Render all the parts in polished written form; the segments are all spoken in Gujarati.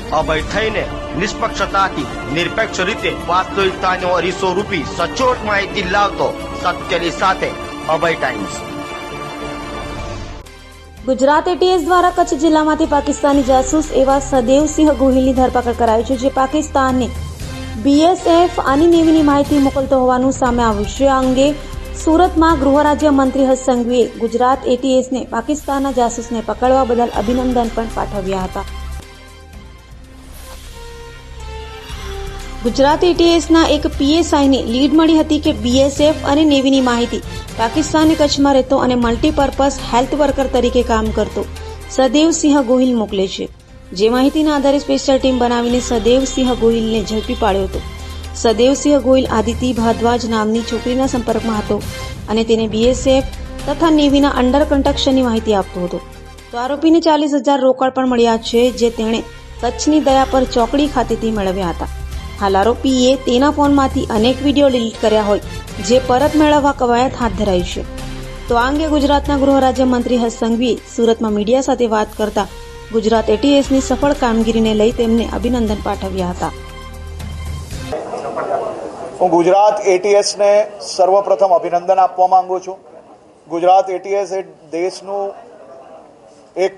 અભય થઈને નિષ્પક્ષતાથી નિરપેક્ષ રીતે વાસ્તવિકતાનો અરીસો રૂપી સચોટ માહિતી લાવતો સત્યની સાથે અભય ટાઈમ્સ। ગુજરાત એટીએસ દ્વારા કચ્છ જિલ્લામાંથી પાકિસ્તાની જાસૂસ એવા સદેવસિંહ ગોહિલની ધરપકડ કરાઈ છે, જે પાકિસ્તાનને બીએસએફ અને નેવીની માહિતી મોકલતો હોવાનું સામે આવ્યું છે। આ અંગે સુરતમાં ગૃહ રાજ્ય મંત્રી હર્ષ સંઘવીએ ગુજરાત એટીએસને પાકિસ્તાનના જાસૂસને પકડવા બદલ અભિનંદન પણ પાઠવ્યા હતા। ગુજરાત એટીએસના એક પીએસઆઈને લીડ મળી હતી કે બીએસએફ અને નેવીની માહિતી પાકિસ્તાની કચ્છમાં રહેતો અને મલ્ટીપર્પઝ હેલ્થ વર્કર તરીકે કામ કરતો સદેવસિંહ ગોહિલ મોકલે છે। જે માહિતીના આધારે સ્પેશિયલ ટીમ બનાવીને સદેવસિંહ ગોહિલને ઝડપી પાડ્યો હતો। સદેવસિંહ ગોહિલ આદિતિ ભારદ્વાજ નામની છોકરીના સંપર્કમાં હતો અને તેને બીએસએફ તથા નેવીના અંડર કન્સ્ટ્રક્શનની માહિતી આપતો હતો। તો આરોપીને 40,000 રોકડ પણ મળ્યા છે, જે તેણે કચ્છની દયા પર ચોકડી ખાતેથી મેળવ્યા હતા। હાલ આરોપીએ તેના ફોનમાંથી અનેક વિડીયો ડિલીટ કર્યા હોય, જે પરત મેળવવા કવાયત હાથ ધરાઈ છે। તો આ અંગે ગુજરાતના ગૃહ રાજ્ય મંત્રી હર્ષ સંઘવીએ સુરતમાં મીડિયા સાથે વાત કરતા ગુજરાત એટીએસની સફળ કામગીરીને લઈ તેમને અભિનંદન પાઠવ્યા હતા। હું ગુજરાત એટીએસને સર્વપ્રથમ અભિનંદન આપવા માંગુ છું। ગુજરાત એટીએસ એ દેશનું એક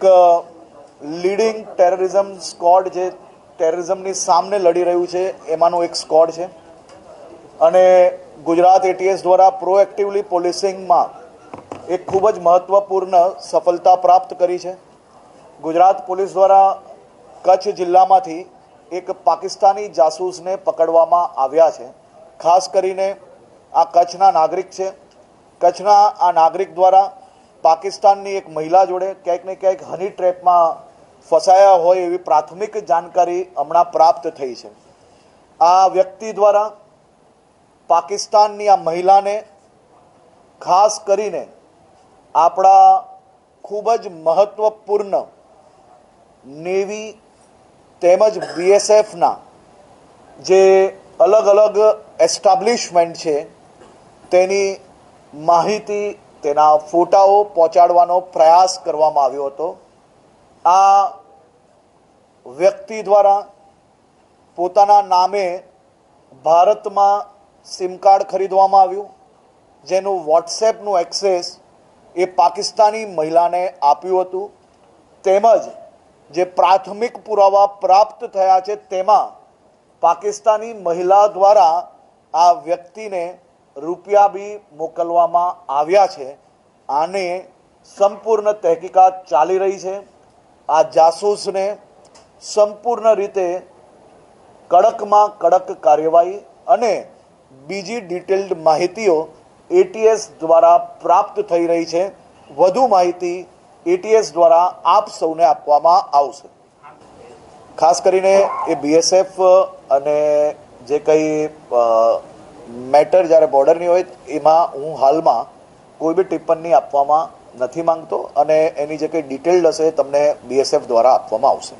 લીડિંગ ટેરરિઝમ સ્ક્વોડ, જે ટેરરિઝમની સામે લડી રહ્યું છે એમાંનું એક સ્ક્વોડ છે અને ગુજરાત એટીએસ દ્વારા પ્રોએક્ટિવલી પોલીસિંગમાં એક ખૂબ જ મહત્વપૂર્ણ સફળતા પ્રાપ્ત કરી છે। ગુજરાત પોલીસ દ્વારા કચ્છ જિલ્લામાંથી એક પાકિસ્તાની જાસૂસને પકડવામાં આવ્યા છે। ખાસ કરીને આ કચ્છના નાગરિક છે। કચ્છના આ નાગરિક દ્વારા પાકિસ્તાનની એક મહિલા જોડે ક્યાંક ને ક્યાંક હની ટ્રેપમાં ફસાયા હોય એવી પ્રાથમિક જાણકારી હમણાં પ્રાપ્ત થઈ છે। આ વ્યક્તિ દ્વારા પાકિસ્તાનની આ મહિલાને ખાસ કરીને આપણા ખૂબ જ મહત્વપૂર્ણ નેવી તેમજ બીએસએફના જે અલગ અલગ એસ્ટાબ્લિશમેન્ટ છે તેની માહિતી, તેના ફોટાઓ પહોંચાડવાનો પ્રયાસ કરવામાં આવ્યો હતો। આ વ્યક્તિ દ્વારા પોતાના નામે ભારતમાં સિમ કાર્ડ ખરીદવામાં આવ્યું, જેનું વોટ્સએપનું એક્સેસ એ પાકિસ્તાની મહિલાને આપ્યું હતું। તેમજ જે પ્રાથમિક પુરાવા પ્રાપ્ત થયા છે તેમાં પાકિસ્તાની મહિલા દ્વારા આ વ્યક્તિને રૂપિયા બી મોકલવામાં આવ્યા છે। આને સંપૂર્ણ તહેકીકાત ચાલી રહી છે। આ જાસૂસને સંપૂર્ણ રીતે કડકમાં કડક કાર્યવાહી અને બીજી ડિટેલ્ડ માહિતીઓ એટીએસ દ્વારા પ્રાપ્ત થઈ રહી છે। વધુ માહિતી એટીએસ દ્વારા આપ સૌને આપવામાં આવશે। ખાસ કરીને એ બીએસએફ અને જે કંઈ મેટર જ્યારે બોર્ડરની હોય એમાં હું હાલમાં કોઈ બી ટિપ્પણી આપવામાં નથી માંગતો અને એની જે કંઈ ડિટેલ્ડ હશે તમને બીએસએફ દ્વારા આપવામાં આવશે।